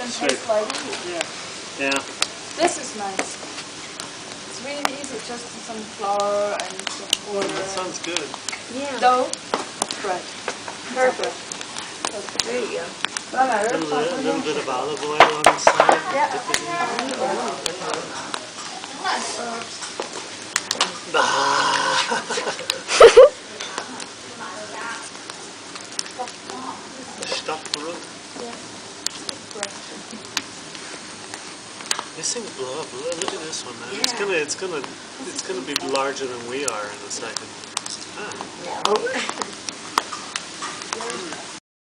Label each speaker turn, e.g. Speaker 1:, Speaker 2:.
Speaker 1: and taste like
Speaker 2: Yeah.
Speaker 1: this is nice. It's really easy, just some flour and some water.
Speaker 2: That sounds good.
Speaker 3: Yeah.
Speaker 1: Dough, bread.
Speaker 3: Perfect. There you go.
Speaker 1: No, no,
Speaker 2: A little bit of olive oil on the side.
Speaker 1: yeah.
Speaker 2: Stuffed root. This thing will blow up. Look at this one, man.
Speaker 3: Yeah.
Speaker 2: It's gonna be larger than we are in a second. Ah.
Speaker 3: No.